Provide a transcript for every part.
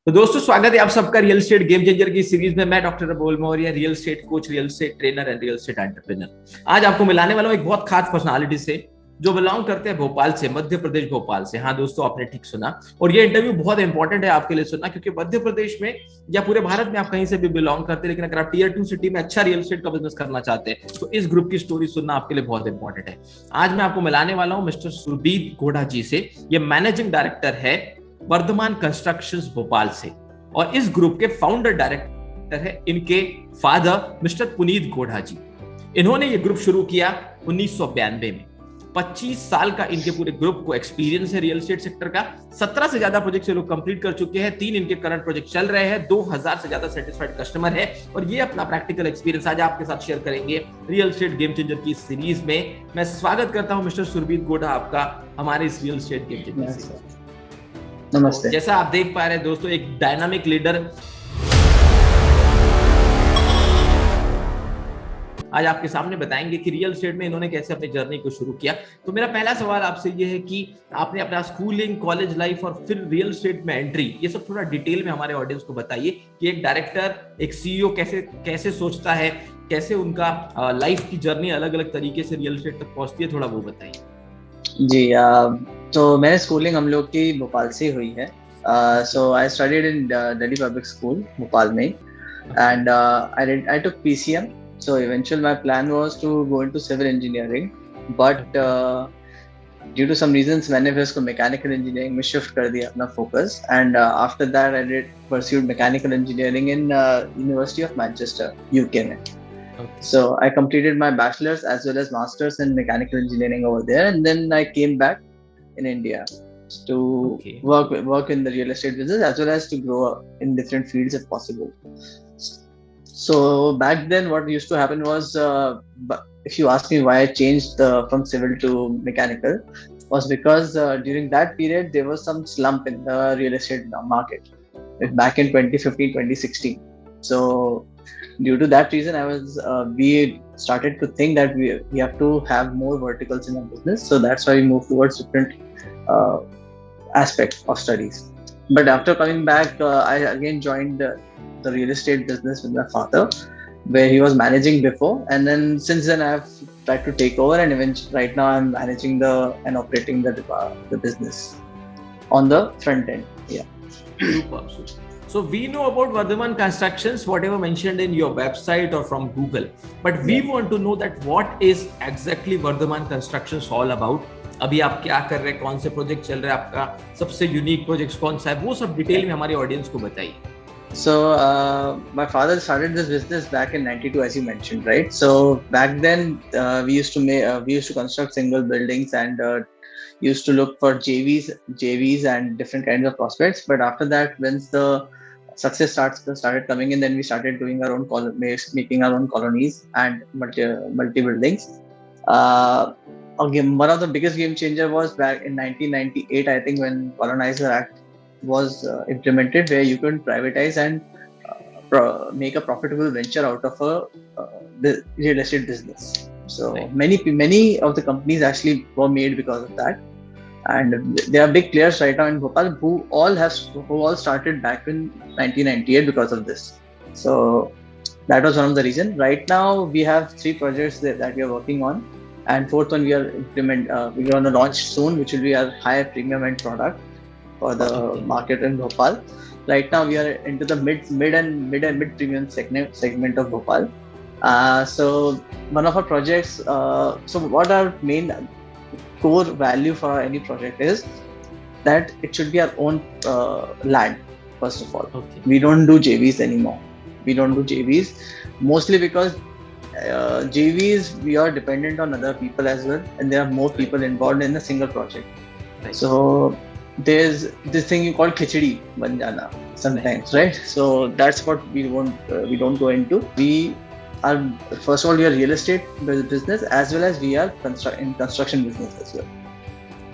तो दोस्तों स्वागत है आप सबका रियल एस्टेट गेम चेंजर की सीरीज में। मैं doctor Amol Maurya, real estate coach, real estate trainer and real estate entrepreneur. आज आपको मिलाने वाला हूं एक बहुत खास पर्सनालिटी से जो बिलोंग करते हैं भोपाल से, मध्य प्रदेश भोपाल से। हाँ दोस्तों, आपने ठीक सुना। और ये इंटरव्यू बहुत इंपॉर्टेंट है आपके लिए सुनना, क्योंकि मध्य प्रदेश में या पूरे भारत में आप कहीं से भी बिलोंग करते हैं, लेकिन अगर आप टीयर 2 सिटी में अच्छा रियल एस्टेट का बिजनेस करना चाहते हैं तो इस ग्रुप की स्टोरी सुनना आपके लिए बहुत इंपॉर्टेंट है। आज मैं आपको मिलाने वाला हूं मिस्टर सुरभीत गोढ़ा जी से। ये मैनेजिंग डायरेक्टर है वर्धमान कंस्ट्रक्शंस भोपाल से, और इस ग्रुप के फाउंडर डायरेक्टर है इनके फादर मिस्टर पुनीत गोढ़ा जी। इन्होंने ये ग्रुप शुरू किया 1992 में। 25 साल का इनके पूरे ग्रुप को एक्सपीरियंस है रियल एस्टेट सेक्टर का। 17 से ज्यादा प्रोजेक्ट लोग कंप्लीट कर चुके हैं। 3 इनके करंट प्रोजेक्ट चल रहे हैं। 2000 से ज्यादा सेटिस्फाइड कस्टमर है, और ये अपना प्रैक्टिकल एक्सपीरियंस आज आपके साथ शेयर करेंगे रियल एस्टेट गेम चेंजर की सीरीज में। मैं स्वागत करता हूं मिस्टर सुरभीत गोढ़ा आपका हमारे इस real estate game changer series. नमस्ते। जैसा आप देख पा रहे हैं दोस्तों, एक डायनामिक लीडर आज आपके सामने बताएंगे कि रियल एस्टेट में इन्होंने कैसे अपनी जर्नी को शुरू किया। तो मेरा पहला सवाल आपसे ये है कि आपने अपना स्कूलिंग, कॉलेज लाइफ और फिर रियल एस्टेट में एंट्री, ये सब थोड़ा डिटेल में हमारे ऑडियंस को बताइए कि एक डायरेक्टर, एक सीईओ कैसे सोचता है, कैसे उनका लाइफ की जर्नी अलग अलग तरीके से रियल एस्टेट तक पहुंचती है, थोड़ा वो बताइए। जी, तो मेरी स्कूलिंग हम लोग की भोपाल से हुई है। So I studied in Delhi public school Bhopal में, and I took PCM. So eventually my plan was to go into civil engineering, but due to some reasons मैंने फिर उसको mechanical engineering में shift कर दिया अपना focus, and after that I pursued mechanical engineering in University of Manchester, UK में. Okay. So I completed my bachelor's as well as master's in mechanical engineering over there, and then I came back in India to work in the real estate business as well as to grow in different fields if possible. So back then what used to happen was, if you ask me why I changed from civil to mechanical, was because during that period there was some slump in the real estate market back in 2015 2016. So due to that reason we started to think that we have to have more verticals in our business. So that's why we moved towards different aspects of studies. But after coming back, I again joined the real estate business with my father, where he was managing before, and then since then I have tried to take over, and eventually right now I'm managing and operating the business on the front end. Yeah. Super. So we know about Vardhman Constructions, whatever mentioned in your website or from Google, but we want to know that what is exactly Vardhman Constructions all about. अभी आप क्या कर रहे हैं, कौन से project चल रहे हैं, आपका सबसे यूनिक प्रोजेक्ट कौन सा है, वो सब डिटेल में हमारे ऑडियंस को बताइए। So my father started this business back in '92, as you mentioned, right? So back then we used to construct single buildings, and used to look for JVs and different kinds of prospects. But after that, once the success started coming in, then we started doing our own making our own colonies and multi buildings. Again, one of the biggest game changer was back in 1998, I think, when Colonizer Act was implemented, where you can privatize and make a profitable venture out of the real estate business. So right. many of the companies actually were made because of that, and there are big players right now in Bhopal who all started back in 1998 because of this. So that was one of the reasons. Right now we have 3 projects that we are working on, and 4th one we're going to launch soon, which will be our higher premium end product for the market in Bhopal. Right now we are into the mid premium segment of Bhopal. So one of our projects, so what our main core value for any project is that it should be our own land, first of all. We don't do JVs anymore. We don't do JVs mostly because JVs we are dependent on other people as well, and there are more people involved in a single project. Right. So there's this thing you call khichdi ban jana sometimes, right? So that's what we don't go into. We are, first of all, we are real estate business as well as we are in construction business as well.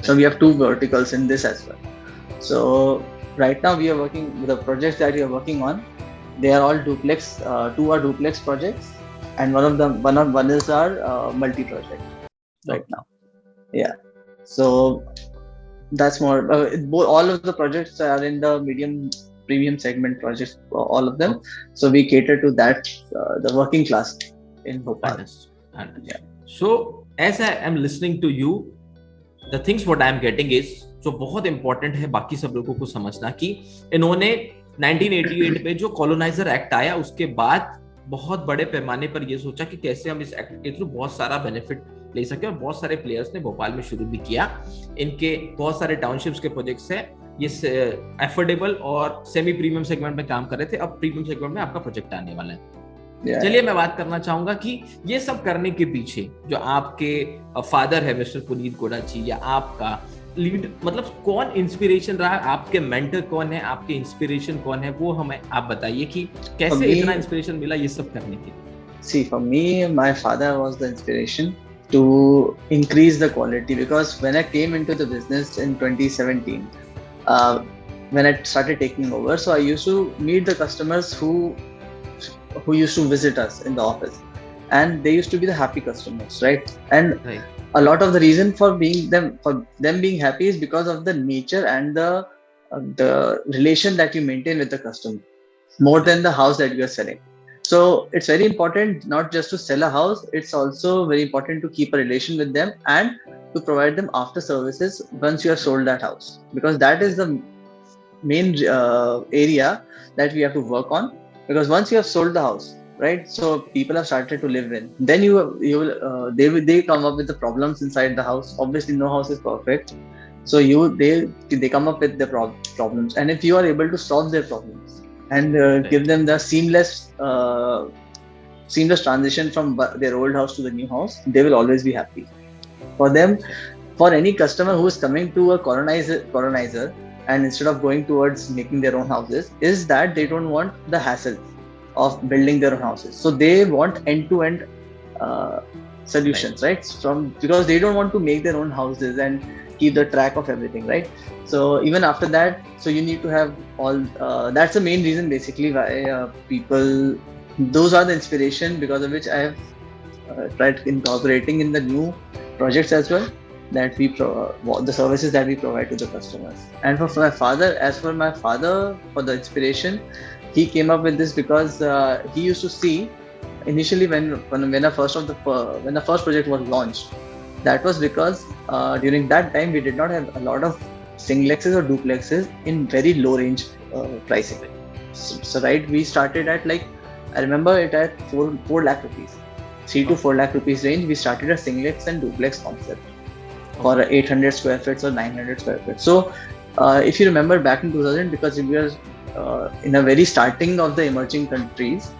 So we have 2 verticals in this as well. So right now we are working with the projects that we are working on. They are all duplex. 2 are duplex projects, and one is our multi project right now. Yeah. So that's more. All of the projects are in the medium premium segment projects, all of them. So we cater to that, the working class in Bhopal. Understood. Yeah. So as I am listening to you, the things what I am getting is, जो बहुत important है बाकी सब लोगों को समझना, कि इन्होंने 1988 में जो कॉलोनाइजर एक्ट आया उसके बाद बहुत बड़े पैमाने पर ये सोचा कि कैसे हम इस एक्ट के थ्रू बहुत सारा बेनिफिट ले सके, और बहुत सारे प्लेयर्स ने भोपाल में शुरू भी किया। इनके बहुत सारे टाउनशिप्स के प्रोजेक्ट्स हैं, ये एफोर्डेबल और सेमी प्रीमियम सेगमेंट में काम कर रहे थे, अब प्रीमियम सेगमेंट में आपका प्रोजेक्ट आने वाला है। चलिए मैं बात करना चाहूंगा कि ये सब करने के पीछे जो आपके फादर है मिस्टर पुनीत गोड़ा जी, या आपका लीड, मतलब कौन इंस्पिरेशन रहा, आपके मेंटर कौन है, आपके इंस्पिरेशन कौन है, वो हमें आप बताइए कि कैसे इतना इंस्पिरेशन मिला ये सब करने के लिए। See, for me, my father was the inspiration to increase the quality, because when I came into the business in 2017, when I started taking over, so I used to meet the customers who used to visit us in the office, and they used to be the happy customers, right? And a lot of the reason for them being happy is because of the nature and the relation that you maintain with the customer, more than the house that you are selling. So it's very important not just to sell a house, it's also very important to keep a relation with them and to provide them after services once you have sold that house, because that is the main area that we have to work on. Because once you have sold the house, right, so people have started to live in, then you will they come up with the problems inside the house. Obviously no house is perfect, so they come up with the problems, and if you are able to solve their problems and give them the seamless transition from their old house to the new house, they will always be happy. For them, for any customer who is coming to a colonizer and instead of going towards making their own houses, is that they don't want the hassle of building their own houses. So they want end-to-end solutions, right? Because they don't want to make their own houses and keep the track of everything, right? So even after that, so you need to have all, that's the main reason basically why people, those are the inspiration because of which I have tried incorporating in the new projects as well, that we the services that we provide to the customers. And for my father, for the inspiration, he came up with this because he used to see initially when the first project was launched. That was because during that time we did not have a lot of singlexes or duplexes in very low range pricing. So right, we started at, like, I remember it at 4 lakh rupees, 3 to 4 lakh rupees range. We started a singlex and duplex concept for 800 square feet or 900 square feet. So if you remember back in 2000, because we were in a very starting of the emerging countries,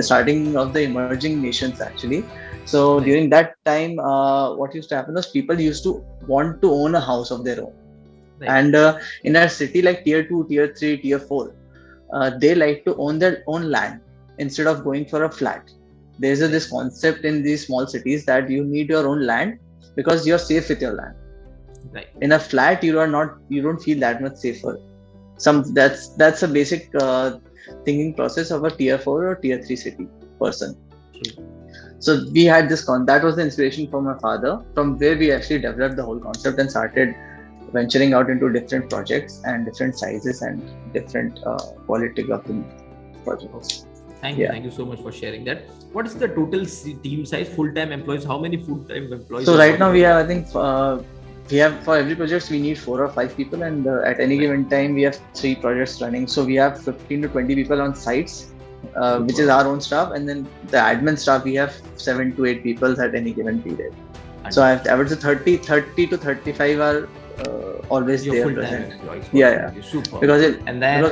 starting of the emerging nations actually. So during that time, what used to happen was people used to want to own a house of their own. And in a city like tier 2, tier 3, tier 4, they like to own their own land instead of going for a flat. There's this concept in these small cities that you need your own land because you're safe with your land. Right. In a flat, you don't feel that much safer. That's a basic thinking process of a tier 4 or tier 3 city person. So we had this that was the inspiration from my father, from where we actually developed the whole concept and started venturing out into different projects and different sizes and different quality of the projects. Thank you so much for sharing that. What is the total team size, full-time employees? How many full-time employees? So right now we have, I think, we have, for every project we need 4 or 5 people, and at any given time we have 3 projects running. So we have 15 to 20 people on sites, which is our own staff, and then the admin staff we have 7 to 8 people at any given period. So I would say 30 to 35 are always there present. Yeah. Super. Because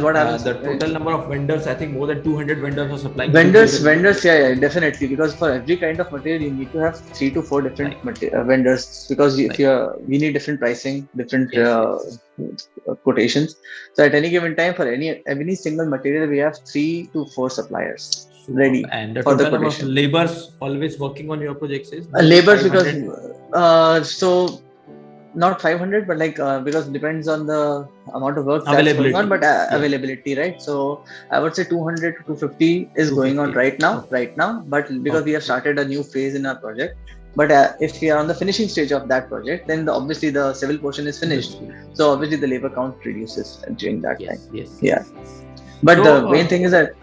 what happens, the total number of vendors, I think more than 200 vendors are supplying. Vendors, yeah, definitely. Because for every kind of material, you need to have 3 to 4 different vendors. Because we need different pricing, different quotations. So at any given time, for any single material, we have 3 to 4 suppliers ready. And the for total the number of laborers always working on your projects is laborers, because so not 500, but like because it depends on the amount of work that's going on, but availability, right? So I would say 200 to 250 is going on right now. But because we have started a new phase in our project, But if we are on the finishing stage of that project, then obviously the civil portion is finished. So obviously the labor count reduces during that time. Yeah. But the main thing is that,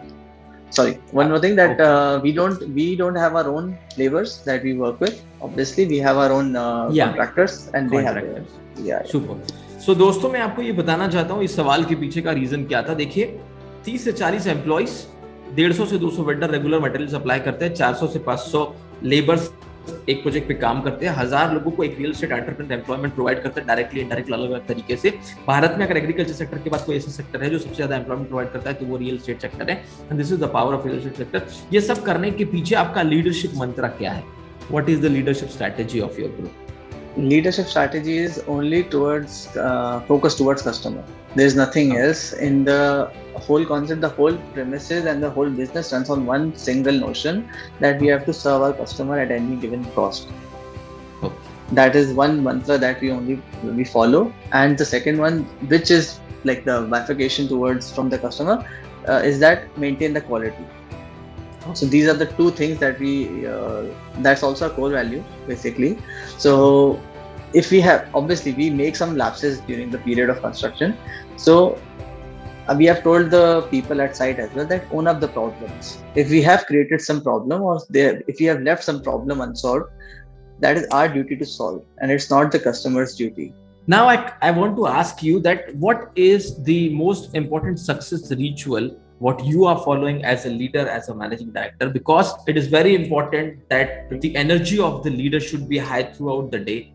sorry, one more thing that we don't have our own laborers that we work with. Obviously, we have our own contractors and they have their, Super. So दोस्तों मैं आपको ये बताना चाहता हूँ इस सवाल के पीछे का रीजन क्या था. देखिए 30 से 40 एम्प्लॉइज, 150 से 200 वेंडर रेगुलर मटेरियल सप्लाई करते हैं, 400 से 500 लेबर्स एक प्रोजेक्ट पे काम करते हैं, 1000 लोगों को एक real estate entrepreneur employment provide करते हैं डायरेक्टली इनडायरेक्टली अलग अलग तरीके से. भारत में अगर एग्रीकल्चर सेक्टर के बाद कोई ऐसा सेक्टर है जो सबसे ज्यादा एम्प्लॉयमेंट प्रोवाइड करता है तो वो रियल एस्टेट सेक्टर है. And this is the power of real estate sector. ये सब करने के पीछे आपका लीडरशिप मंत्र क्या है? What is the leadership strategy of your group? Leadership strategy is only towards focused towards customer. There is nothing else in the whole concept. The whole premises and the whole business runs on one single notion that we have to serve our customer at any given cost. That is one mantra that we follow. And the second one, which is like the bifurcation towards from the customer, is that maintain the quality. So these are the two things that that's also a core value basically. So if we have, obviously we make some lapses during the period of construction. So we have told the people at site as well that own up the problems. If we have created some problem or if we have left some problem unsolved, that is our duty to solve, and it's not the customer's duty. Now I want to ask you that what is the most important success ritual what you are following as a leader, as a managing director, because it is very important that the energy of the leader should be high throughout the day.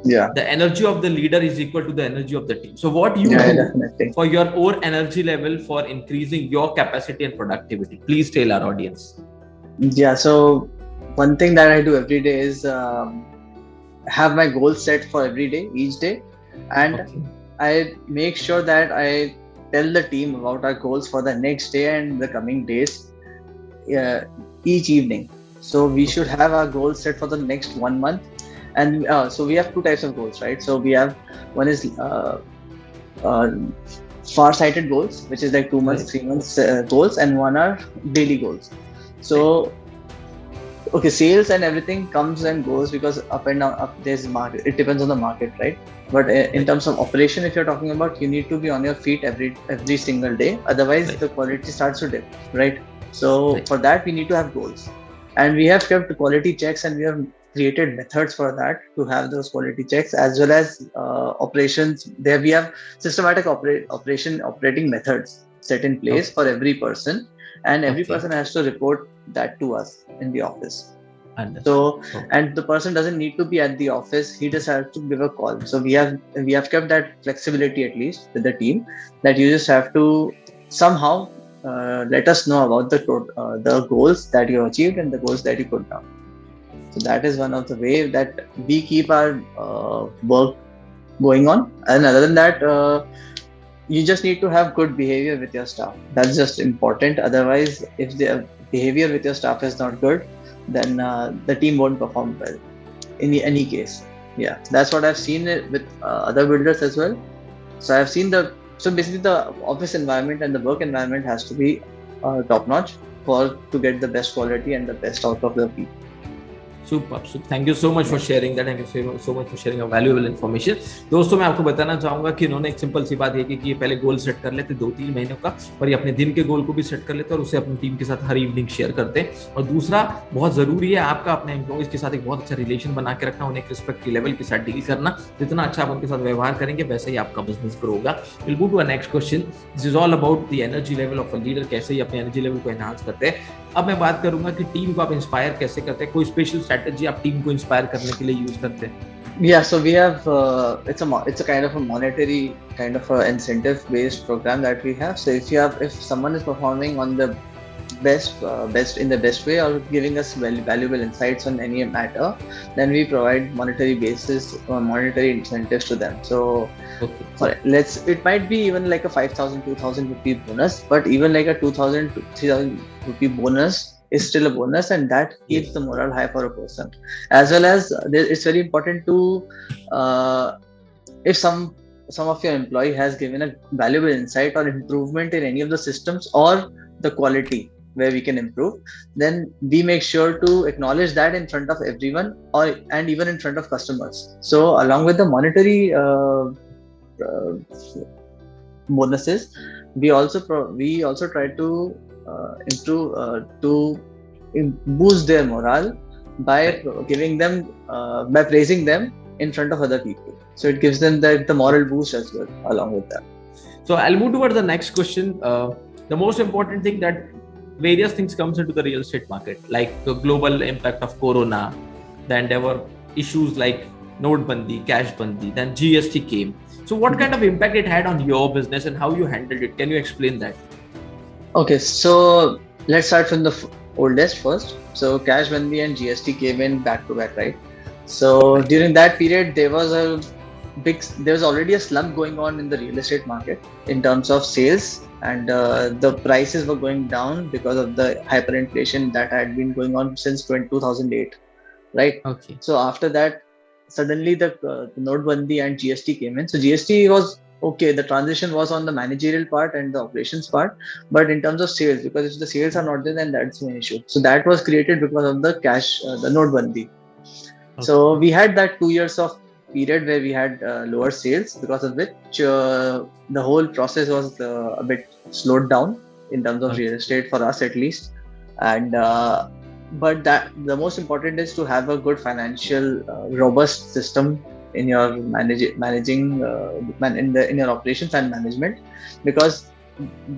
The energy of the leader is equal to the energy of the team. So what you do for your own energy level for increasing your capacity and productivity? Please tell our audience. So one thing that I do every day is have my goals set for every day, each day, and I make sure that I tell the team about our goals for the next day and the coming days each evening. So we should have our goals set for the next 1 month. And so we have two types of goals, right? So we have, one is far-sighted goals, which is like 2 months, 3 months goals, and one are daily goals. So okay, sales and everything comes and goes because up and down, there's market. It depends on the market, right? But in terms of operation, if you're talking about, you need to be on your feet every single day. Otherwise, the quality starts to dip, right? So for that, we need to have goals, and we have kept quality checks, and we have created methods for that to have those quality checks, as well as operations. There we have systematic operating methods set in place for every person, and every person has to report that to us in the office. So and the person doesn't need to be at the office, he just has to give a call. So we have kept that flexibility at least with the team, that you just have to somehow let us know about the goals that you achieved and the goals that you put down. So that is one of the way that we keep our work going on. And other than that, you just need to have good behavior with your staff. That's just important. Otherwise, if the behavior with your staff is not good, then the team won't perform well in any case. That's what I've seen with other builders as well. So I've seen so basically the office environment and the work environment has to be top notch to get the best quality and the best out of the people. Super. Thank you so much for sharing that. Thank you so much for sharing a valuable information. दोस्तों मैं आपको बताना चाहूंगा कि इन्होंने एक simple सी बात ये की कि ये पहले गोल सेट कर लेते 2-3 महीनों का, और ये अपने दिन के गोल को भी सेट कर लेते और उसे अपनी टीम के साथ हर इवनिंग शेयर करते हैं. और दूसरा बहुत जरूरी है आपका अपने एम्प्लॉइज के साथ एक बहुत अच्छा रिलेशन बना के रखना, उन्हें एक रिस्पेक्ट के लेवल के साथ डील करना. जितना अच्छा आप उनके साथ व्यवहार करेंगे वैसे ही आपका बिजनेस ग्रो होगा. Will go to a next question. This is all about the energy level of a leader, कैसे ही अपने एनर्जी लेवल को एनहांस करते हैं. अब मैं बात करूंगा कि टीम को आप इंस्पायर कैसे करते हैं. कोई स्पेशल स्ट्रेटजी आप टीम को इंस्पायर करने के लिए यूज करते हैं? So we have it's a kind of a monetary kind of a incentive based program that we have. So if someone is performing on the best in the best way or giving us valuable insights on any matter, then we provide monetary incentives to them. So it might be even like a 5,000-2,000 rupee bonus, but even like a 2,000 to 3,000 rupee bonus is still a bonus, and that keeps the morale high for a person. As well as it's very important to if some of your employee has given a valuable insight or improvement in any of the systems or the quality, where we can improve, then we make sure to acknowledge that in front of everyone, and even in front of customers. So along with the monetary bonuses, we also try to improve to boost their morale by giving them by praising them in front of other people. So it gives them the moral boost as well along with that. So I'll move toward the next question. The most important thing that various things comes into the real estate market, like the global impact of Corona. Then there were issues like Notebandi, Cash Bandi, then GST came. So what kind of impact it had on your business and how you handled it? Can you explain that? Okay, so let's start from the oldest first. So Cash Bandi and GST came in back to back, right? So during that period, there was already a slump going on in the real estate market in terms of sales, and the prices were going down because of the hyperinflation that had been going on since 2008, right? Okay. So after that, suddenly the Notebandi and GST came in. So GST was okay. The transition was on the managerial part and the operations part, but in terms of sales, because if the sales are not there, then that's an issue. So that was created because of the the Notebandi. Okay. So we had that 2 years of period where we had lower sales, because of which the whole process was a bit slowed down in terms of real estate, for us at least. And but that the most important is to have a good financial robust system in your managing in your operations and management, because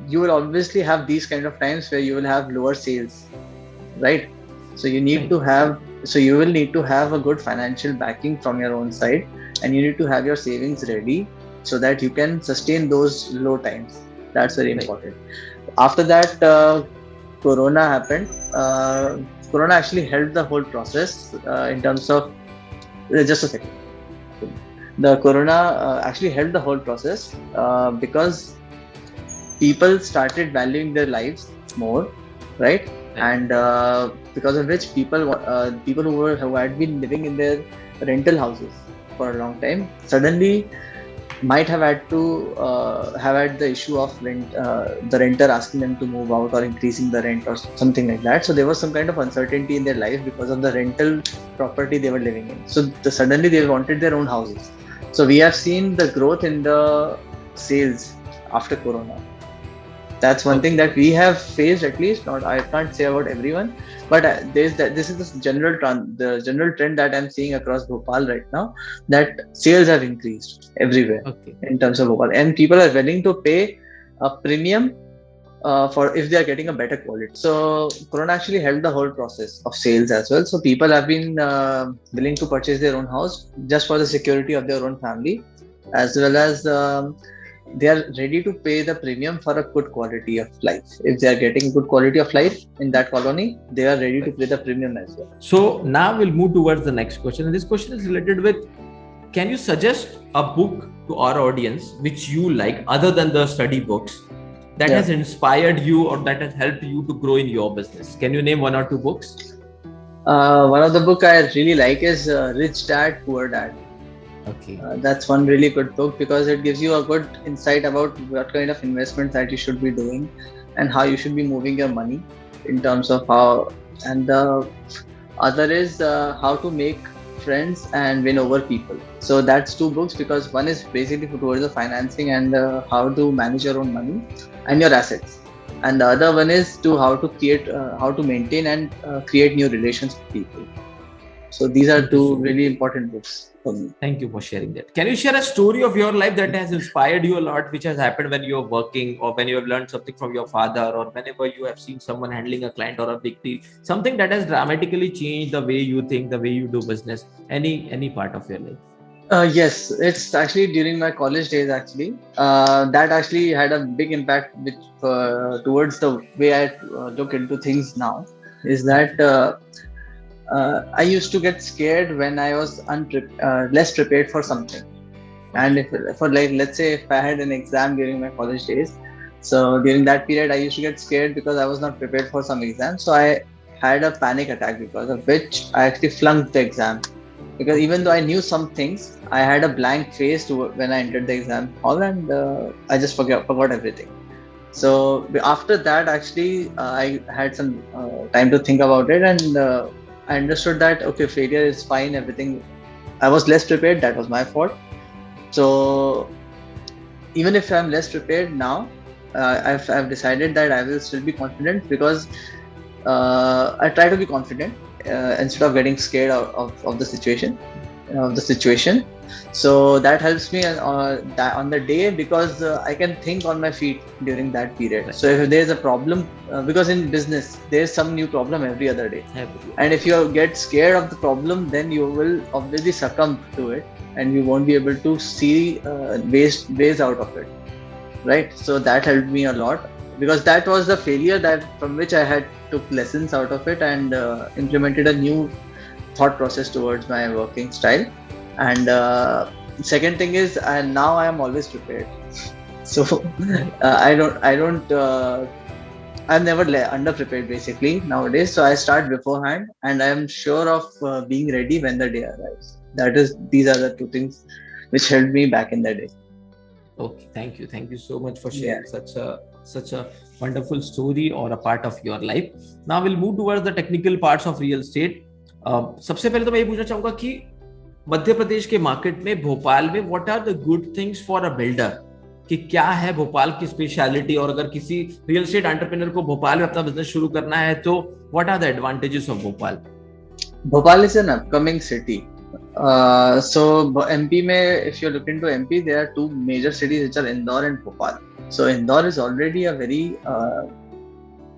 you will obviously have these kind of times where you will have lower sales, right? So you need to have you will need to have a good financial backing from your own side, and you need to have your savings ready so that you can sustain those low times. That's very important. After that, Corona happened. Corona actually helped the whole process in terms of just a second. The Corona actually helped the whole process because people started valuing their lives more, right? And because of which people who had been living in their rental houses for a long time suddenly might have had to have had the issue of the renter asking them to move out or increasing the rent or something like that. So there was some kind of uncertainty in their life because of the rental property they were living in. So suddenly they wanted their own houses. So we have seen the growth in the sales after Corona. That's one thing that we have faced, at least. Not, I can't say about everyone, but this is the general trend that I'm seeing across Bhopal right now, that sales have increased everywhere in terms of Bhopal, and people are willing to pay a premium for if they are getting a better quality. So Corona actually helped the whole process of sales as well. So people have been willing to purchase their own house just for the security of their own family, as well as they are ready to pay the premium for a good quality of life. If they are getting good quality of life in that colony, they are ready to pay the premium as well. So now we'll move towards the next question. And this question is related with, can you suggest a book to our audience which you like other than the study books that has inspired you or that has helped you to grow in your business? Can you name one or two books? One of the book I really like is Rich Dad, Poor Dad. Okay. That's one really good book because it gives you a good insight about what kind of investments that you should be doing and how you should be moving your money in terms of how. And the other is How to Make Friends and Win Over People. So that's two books, because one is basically towards the financing and how to manage your own money and your assets, and the other one is how to maintain and create new relations with people. So these are two really important books for me. Thank you for sharing that. Can you share a story of your life that has inspired you a lot, which has happened when you're working or when you have learned something from your father, or whenever you have seen someone handling a client or a big deal, something that has dramatically changed the way you think, the way you do business, any part of your life? Yes, it's actually during my college days actually. That actually had a big impact towards the way I look into things now, is that I used to get scared when I was less prepared for something. And let's say if I had an exam during my college days, so during that period I used to get scared because I was not prepared for some exam. So I had a panic attack, because of which I actually flunked the exam. Because even though I knew some things, I had a blank face when I entered the exam hall, and I just forgot everything. So after that, actually, I had some time to think about it, and I understood that okay, failure is fine. Everything. I was less prepared. That was my fault. So even if I'm less prepared now, I've decided that I will still be confident, because I try to be confident instead of getting scared of the situation. So that helps me on the day, because I can think on my feet during that period. So if there's a problem, because in business there's some new problem every other day, and if you get scared of the problem, then you will obviously succumb to it, and you won't be able to see ways out of it, right? So that helped me a lot, because that was the failure that from which I had took lessons out of it, and implemented a new thought process towards my working style. And second thing is, now I am always prepared. So I'm never under prepared basically nowadays. So I start beforehand, and I am sure of being ready when the day arrives. These are the two things which helped me back in the day. Okay, thank you so much for sharing such a wonderful story or a part of your life. Now we'll move towards the technical parts of real estate. सबसे पहले तो मैं ये पूछना चाहूंगा कि मध्य प्रदेश के market में, भोपाल में, what are the good things for a builder, कि क्या है भोपाल की स्पेशलिटी, और अगर किसी रियल एस्टेट एंटरप्रेन्योर को भोपाल में अपना बिजनेस शुरू करना है तो what are the advantages of Bhopal? Bhopal is an upcoming city. So MP mein, if you look into MP, there are two major cities which are Indore and Bhopal. So Indore is already a very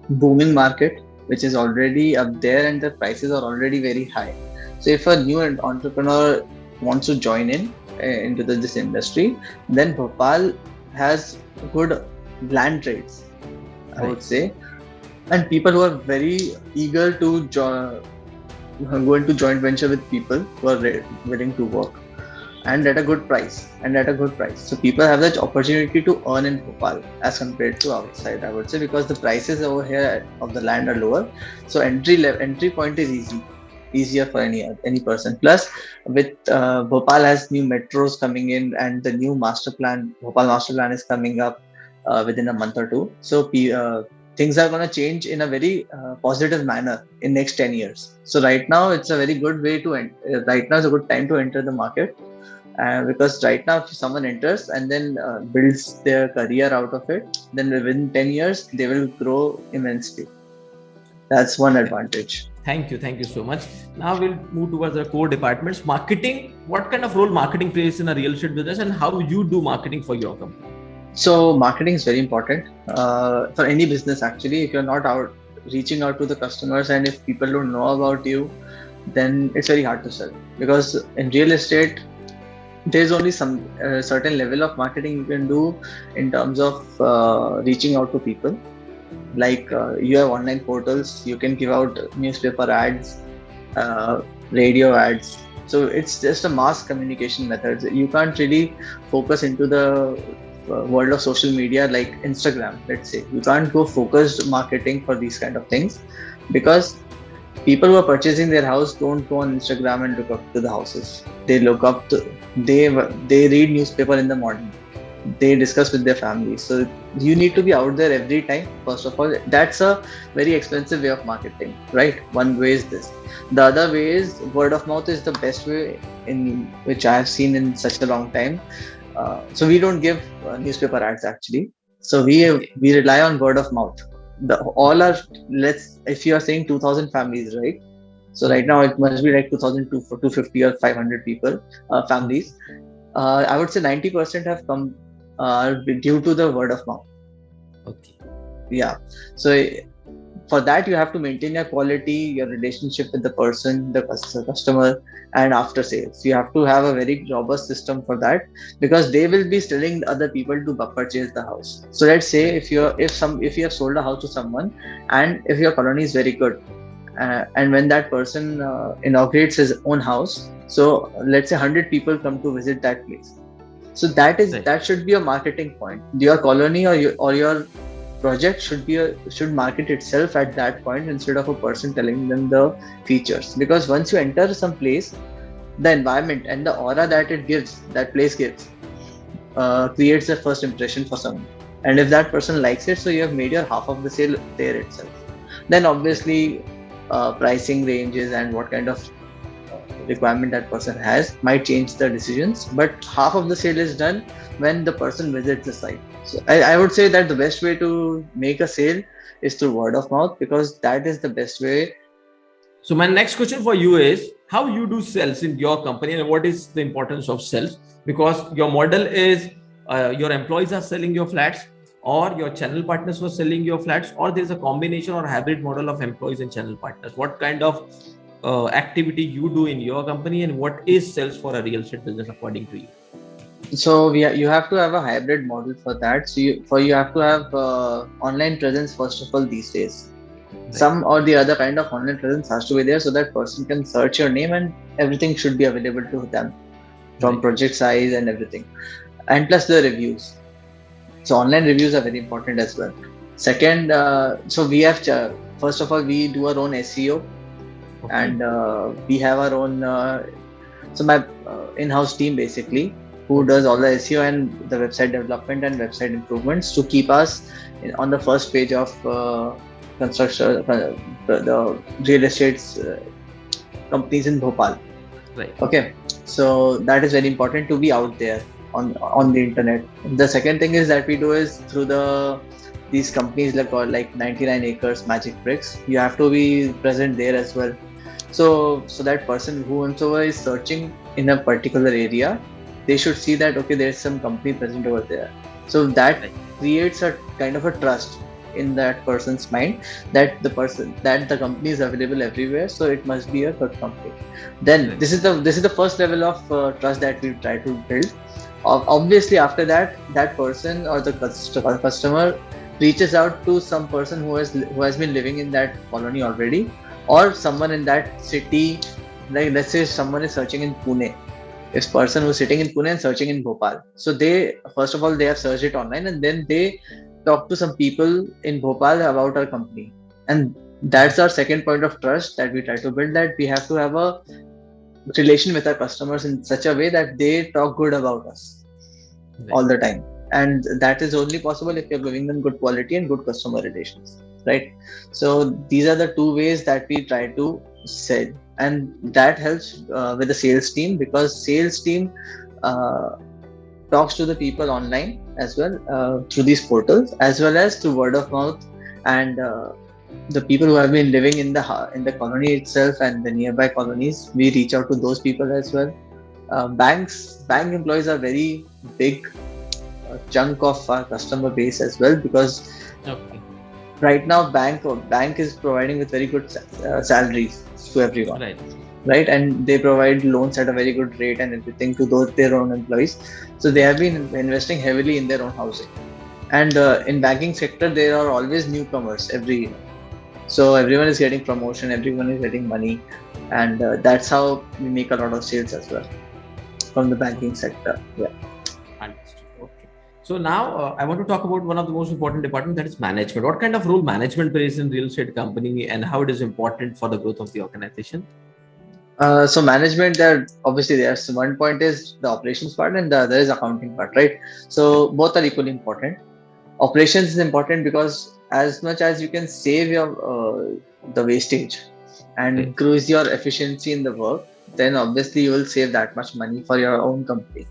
booming market, which is already up there, and the prices are already very high. So if a new entrepreneur wants to join into this industry, then Bhopal has good land trades, I would say, and people who are very eager to go into joint venture with people who are willing to work, and at a good price. So people have that opportunity to earn in Bhopal as compared to outside, I would say, because the prices over here of the land are lower. So entry point is easier for any person. Plus, with Bhopal has new metros coming in, and the new Bhopal master plan is coming up within a month or two. So things are going to change in a very positive manner in next 10 years. So right now it's a very good way to right now is a good time to enter the market, because right now if someone enters and then builds their career out of it, then within 10 years they will grow immensely. That's one advantage. Thank you so much. Now we'll move towards the core departments. Marketing, what kind of role marketing plays in a real estate business, and how you do marketing for your company? So marketing is very important for any business actually. If you're not out reaching out to the customers, and if people don't know about you, then it's very hard to sell, because in real estate there's only some certain level of marketing you can do in terms of reaching out to people. Like you have online portals, you can give out newspaper ads, radio ads. So it's just a mass communication method. You can't really focus into the world of social media like Instagram, let's say. You can't go focused marketing for these kind of things, because people who are purchasing their house don't go on Instagram and look up to the houses. They look up to, they read newspaper in the morning, they discuss with their families. So you need to be out there every time. First of all, that's a very expensive way of marketing, right? One way is this. The other way is word of mouth is the best way, in which I have seen in such a long time. So we don't give newspaper ads actually. So we rely on word of mouth. If you are saying 2,000 families, right? So right now it must be like 250 or 500 people, families. I would say 90% have come due to the word of mouth. Okay. Yeah. So for that you have to maintain your quality, your relationship with the person, the customer, and after sales. You have to have a very robust system for that, because they will be telling other people to purchase the house. So let's say if you have sold a house to someone, and if your colony is very good, and when that person inaugurates his own house, so let's say 100 people come to visit that place. So that should be a marketing point. Your colony or your project should market itself at that point, instead of a person telling them the features. Because once you enter some place, the environment and the aura that place gives creates a first impression for someone. and if that person likes it, so you have made your half of the sale there itself. Then obviously pricing ranges and what kind of requirement that person has might change the decisions, but half of the sale is done when the person visits the site. So I would say that the best way to make a sale is through word of mouth, because that is the best way. So my next question for you is, how you do sales in your company and what is the importance of sales? Because your model is your employees are selling your flats, or your channel partners were selling your flats, or there's a combination or hybrid model of employees and channel partners. What kind of activity you do in your company, and what is sales for a real estate business according to you? So you have to have a hybrid model for that. So you have to have online presence first of all these days. Right. Some or the other kind of online presence has to be there, so that person can search your name and everything should be available to them, from right. project size and everything, and plus the reviews. So online reviews are very important as well. Second, so we have first of all we do our own SEO, okay. And we have our own so my in-house team basically, who does all the SEO and the website development and website improvements to keep us on the first page of construction, the real estate companies in Bhopal. Right. Okay. So that is very important to be out there on the internet. The second thing is that we do is through these companies like 99 Acres, Magic Bricks. You have to be present there as well. So that person whoever is searching in a particular area, they should see that okay, there's some company present over there. So that creates a kind of a trust in that person's mind that the company is available everywhere, so it must be a good company. Then this is the first level of trust that we try to build. Obviously after that person or the customer reaches out to some person who has been living in that colony already, or someone in that city. Like let's say someone is searching in Pune, if person who's sitting in Pune and searching in Bhopal, so they first of all they have searched it online, and then they talk to some people in Bhopal about our company, and that's our second point of trust that we try to build, that we have to have a relation with our customers in such a way that they talk good about us all the time, and that is only possible if you're giving them good quality and good customer relations, right? So these are the two ways that we try to sell, and that helps with the sales team, because sales team talks to the people online as well through these portals, as well as through word of mouth, and the people who have been living in the colony itself and the nearby colonies, we reach out to those people as well. Bank employees are very big chunk of our customer base as well, because right now bank is providing with very good salaries to everyone, right? And they provide loans at a very good rate and everything to their own employees. So they have been investing heavily in their own housing, and in banking sector there are always newcomers every year, so everyone is getting promotion, everyone is getting money, and that's how we make a lot of sales as well from the banking sector. Understood. Okay. So now I want to talk about one of the most important departments, that is management. What kind of role management plays in real estate company, and how it is important for the growth of the organization? So management, there's one point is the operations part and the other is accounting part, right? So both are equally important. Operations is important because as much as you can save your the wastage and increase your efficiency in the work, then obviously you will save that much money for your own company.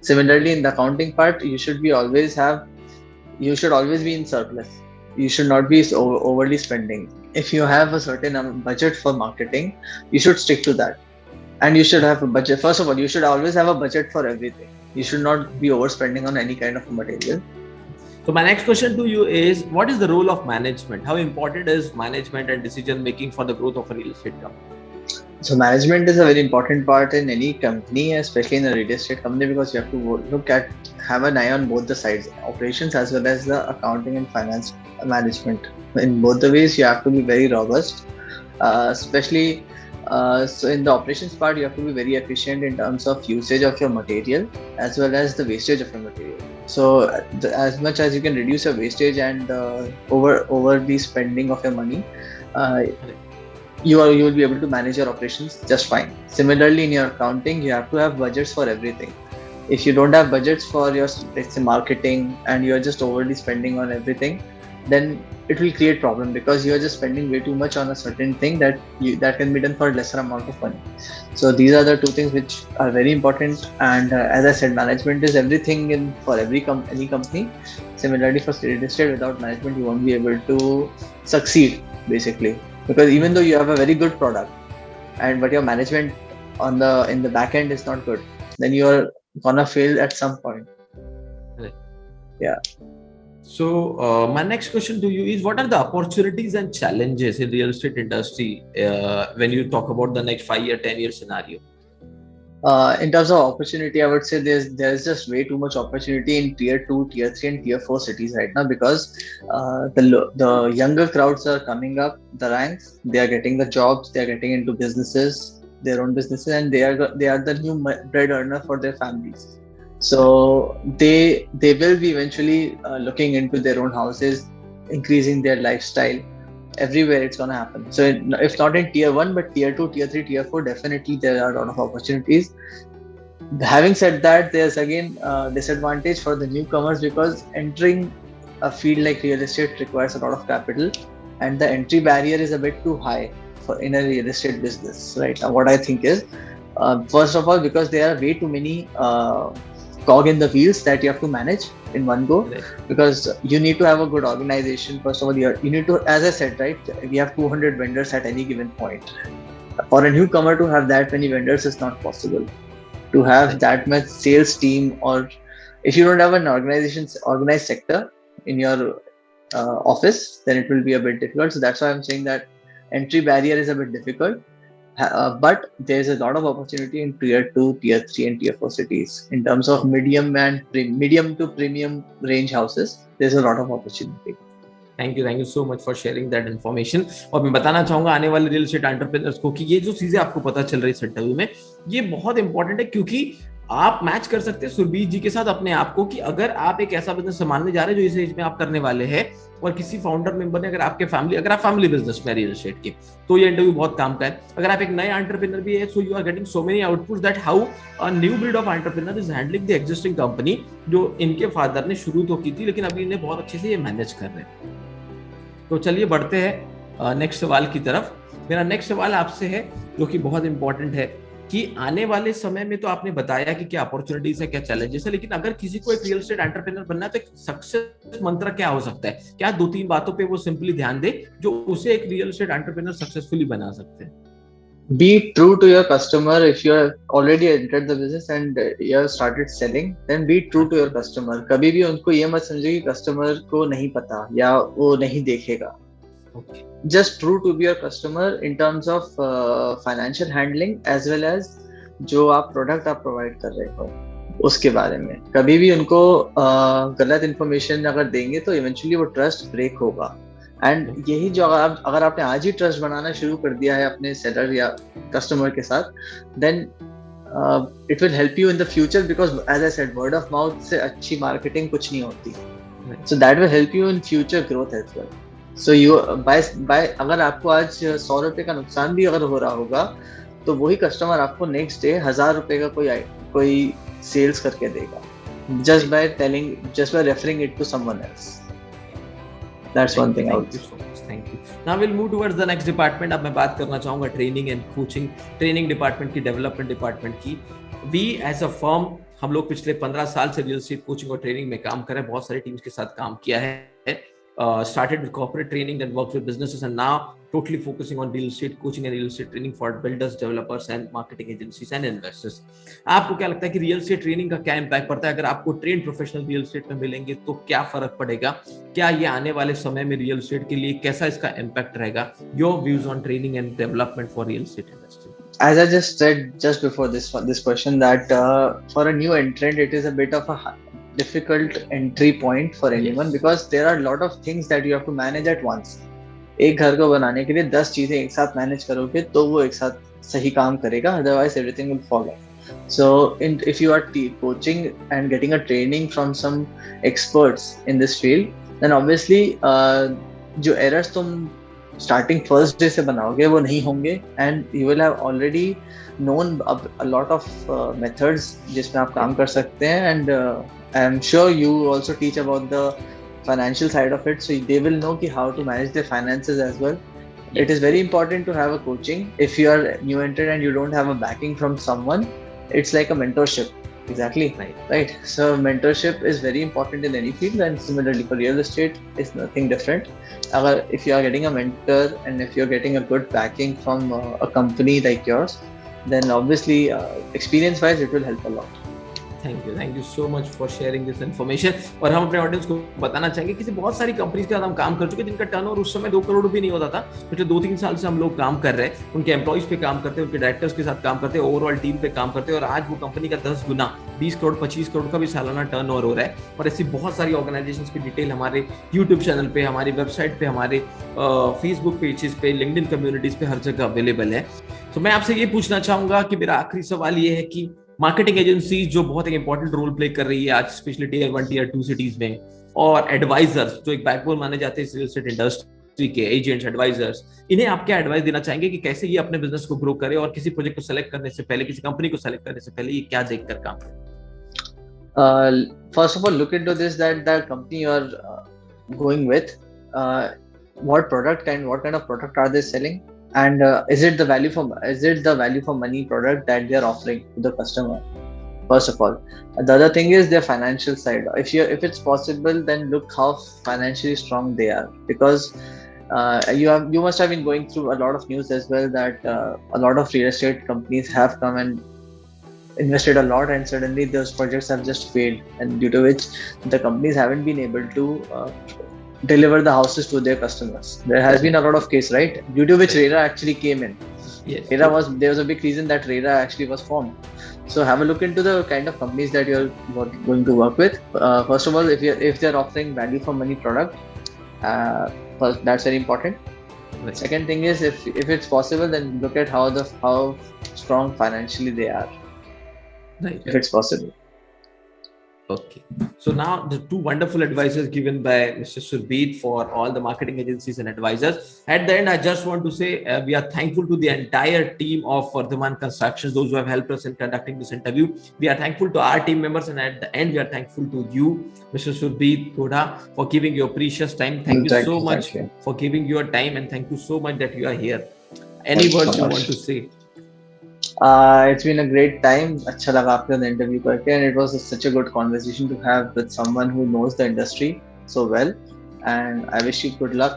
Similarly, in the accounting part, you should always be in surplus. You should not be overly spending. If you have a certain budget for marketing, you should stick to that. And you should have a budget. First of all, you should always have a budget for everything. You should not be overspending on any kind of material. So my next question to you is, what is the role of management? How important is management and decision making for the growth of a real estate company? So management is a very important part in any company, especially in a real estate company, because you have to have an eye on both the sides, operations as well as the accounting and finance management. In both the ways, you have to be very robust, especially so in the operations part, you have to be very efficient in terms of usage of your material as well as the wastage of your material. So as much as you can reduce your wastage and over the spending of your money, you will be able to manage your operations just fine. Similarly, in your accounting, you have to have budgets for everything. If you don't have budgets for your, let's say, marketing, and you're just overly spending on everything, then it will create problem, because you're just spending way too much on a certain thing that can be done for a lesser amount of money. So these are the two things which are very important. And as I said, management is everything in for any company. Similarly, for real estate, without management you won't be able to succeed, basically, because even though you have a very good product, but your management in the back end is not good, then you're gonna fail at some point. Right. Yeah. So my next question to you is, what are the opportunities and challenges in real estate industry when you talk about the next 5 year, 10-year scenario? In terms of opportunity, I would say there's just way too much opportunity in tier 2, tier 3, and tier 4 cities right now, because the younger crowds are coming up the ranks. They are getting the jobs. They are getting into businesses, their own businesses, and they are the new bread earner for their families. So they will be eventually looking into their own houses, increasing their lifestyle. Everywhere it's gonna happen. So if not in tier 1, but tier 2, tier 3, tier 4, definitely there are a lot of opportunities. Having said that, there's again disadvantage for the newcomers, because entering a field like real estate requires a lot of capital, and the entry barrier is a bit too high in a real estate business. Right now, what I think is, first of all, because there are way too many cog in the wheels that you have to manage in one go, Right. because you need to have a good organization. First of all, you need to, as I said, right, we have 200 vendors at any given point. For a newcomer to have that many vendors is not possible. To have that much sales team, or if you don't have an organized sector in your office, then it will be a bit difficult. So that's why I'm saying that entry barrier is a bit difficult. But there's a lot of opportunity in tier 2, tier 3, and tier 4 cities. In terms of medium to premium range houses, there's a lot of opportunity. Thank you so much for sharing that information. और मैं बताना चाहूंगा आने वाले real estate entrepreneurs को कि ये जो चीजें आपको पता चल रही है इस इंटरव्यू में, ये बहुत इंपॉर्टेंट है, क्योंकि आप मैच कर सकते हैं सुरभीत जी के साथ अपने आप को, कि अगर आप एक ऐसा बिजनेस संभालने जा रहे हैं जो इस एज में आप करने वाले हैं, और किसी फाउंडर मेंबर ने अगर आप फैमिली बिजनेस में रियल एस्टेट की, तो ये इंटरव्यू बहुत काम का है। अगर आप एक नए एंटरप्रेन्योर भी है, so you are getting so many outputs that how a new breed of entrepreneur is handling the existing company, जो इनके फादर ने शुरू तो की थी, लेकिन अभी इन्हें बहुत अच्छे से ये मैनेज कर रहे हैं। तो चलिए बढ़ते हैं नेक्स्ट सवाल की तरफ। मेरा नेक्स्ट सवाल आपसे है, जो कि बहुत इंपॉर्टेंट है, कि आने वाले समय में तो आपने बताया कि क्या अपॉर्चुनिटीज है, क्या चैलेंजेस है, लेकिन अगर किसी को एक रियल एस्टेट एंटरप्रेन्योर बनना है तो एक सक्सेस मंत्र क्या हो सकता है? क्या 2-3 बातों पे वो सिंपली ध्यान दे जो उसे एक रियल एस्टेट एंटरप्रेन्योर सक्सेसफुली बना सकते हैं? Be true to your customer. If you have already entered the business and you have started selling, then be true to your customer. कभी भी उनको ये मत समझिए कि कस्टमर को नहीं पता या वो नहीं देखेगा. Okay. Just true to be your customer in terms of financial handling as well as जो आप प्रोडक्ट आप प्रोवाइड कर रहे हो उसके बारे में. कभी भी उनको गलत इन्फॉर्मेशन अगर देंगे तो इवेंचुअली वो ट्रस्ट ब्रेक होगा. एंड यही जो अगर आपने आज ही ट्रस्ट बनाना शुरू कर दिया है अपने सेलर या कस्टमर के साथ, then it will help you in the future, because as I said, word of mouth से अच्छी मार्केटिंग कुछ नहीं होती. So that will help you in future growth as well. So you by अगर आपको आज 100 रुपए का नुकसान भी अगर हो रहा होगा, तो वही कस्टमर आपको नेक्स्ट डे 1000 रुपए का कोई सेल्स करके देगा, just by referring it to someone else. That's one thing I would say. Thank you. Now we'll move towards the next department. अब मैं बात करना चाहूंगा training and coaching, training department की, डेवलपमेंट डिपार्टमेंट की. We as a firm, हम लोग पिछले 15 साल से रियल एस्टेट कोचिंग और ट्रेनिंग में काम कर रहे हैं, बहुत सारे टीम्स के साथ काम किया है. Started with corporate training, then worked with businesses, and now totally focusing on real estate coaching and real estate training for builders, developers and marketing agencies and investors. आपको क्या लगता है कि रियल एस्टेट ट्रेनिंग का क्या impact पड़ता है? अगर आपको ट्रेन प्रोफेशनल रियल एस्टेट में मिलेंगे तो क्या फर्क पड़ेगा? क्या ये आने वाले समय में रियल एस्टेट के लिए कैसा इसका इम्पैक्ट रहेगा? Your views on training and development for real estate industry. As I just said just before this question, that for a new entrant it is a bit of a difficult entry point for anyone. Yes. Because there are a lot of things that you have to manage at once. एक घर को बनाने के लिए 10 चीजें एक साथ manage करोगे तो वो एक साथ सही काम करेगा, otherwise everything will fall off. So if you are coaching and getting a training from some experts in this field, then obviously जो errors तुम starting first day से बनाओगे वो नहीं होंगे, and you will have already known a lot of methods जिसमें आप काम कर सकते हैं, and I am sure you also teach about the financial side of it, so they will know कि how to manage their finances as well. It is very important to have a coaching. If you are new entered and you don't have a backing from someone, it's like a mentorship. Exactly. Right. So mentorship is very important in any field, and similarly for real estate, it's nothing different. If you are getting a mentor and if you're getting a good backing from a company like yours, then obviously experience wise it will help a lot. Thank you so much for sharing this information. और हम अपने audience को बताना चाहेंगे कि बहुत सारी companies के साथ हम काम कर चुके हैं जिनका टर्नओवर उस समय 2 करोड़ भी नहीं होता था। पिछले 2-3 साल से हम लोग काम कर रहे हैं, उनके एम्प्लॉइज पे काम करते हैं, उनके डायरेक्टर्स के साथ काम करते हैं, ओवरऑल टीम पे काम करते हैं, और आज वो कंपनी का 10 गुना 20 करोड़ 25 करोड़ का भी सालाना टर्नओवर हो रहा है। और ऐसी बहुत सारी ऑर्गेनाइजेशंस की डिटेल हमारे यूट्यूब चैनल पे, हमारी वेबसाइट पे, हमारे फेसबुक पेजेस पे, लिंक्डइन कम्युनिटीज पे हर जगह अवेलेबल है। तो मैं आपसे ये पूछना चाहूंगा कि मेरा आखिरी सवाल ये है कि मार्केटिंग एजेंसी जो बहुत एक इंपॉर्टेंट रोल प्ले कर रही है आज स्पेशली टियर 1 टियर 2 सिटीज में, और एडवाइजर्स जो एक बैकबोन माने जाते हैं रियल एस्टेट इंडस्ट्री के, एजेंट्स, एडवाइजर्स, इन्हें आप क्या एडवाइस देना चाहेंगे कि कैसे ये अपने बिजनेस को ग्रो करे और किसी प्रोजेक्ट को सेलेक्ट करने से पहले, किसी कंपनी को सेलेक्ट करने से पहले ये क्या देखकर काम करें? First of all, look into this, that the company you are going with, what product and what kind of product are they selling, and is it the value for money product that they are offering to the customer? First of all, the other thing is their financial side. If it's possible, then look how financially strong they are, because you must have been going through a lot of news as well that a lot of real estate companies have come and invested a lot, and suddenly those projects have just failed, and due to which the companies haven't been able to deliver the houses to their customers. There has been a lot of case, right? Due to which RERA actually came in. Yes. There was a big reason that RERA actually was formed. So have a look into the kind of companies that you're going to work with. First of all, if they're offering value for money product, first, that's very important. Right. Second thing is if it's possible, then look at how strong financially they are. Right. If it's possible. Okay. So now the 2 wonderful advices given by Mr. Surbhit for all the marketing agencies and advisors. At the end, I just want to say we are thankful to the entire team of Vardhman Constructions, those who have helped us in conducting this interview. We are thankful to our team members, and at the end, we are thankful to you, Mr. Surbhit Godha, for giving your precious time. Thank you so much for giving your time, and thank you so much that you are here. Any words you want to say? It's been a great time. अच्छा लगा आपके साथ interview करके, and it was such a good conversation to have with someone who knows the industry so well, and I wish you good luck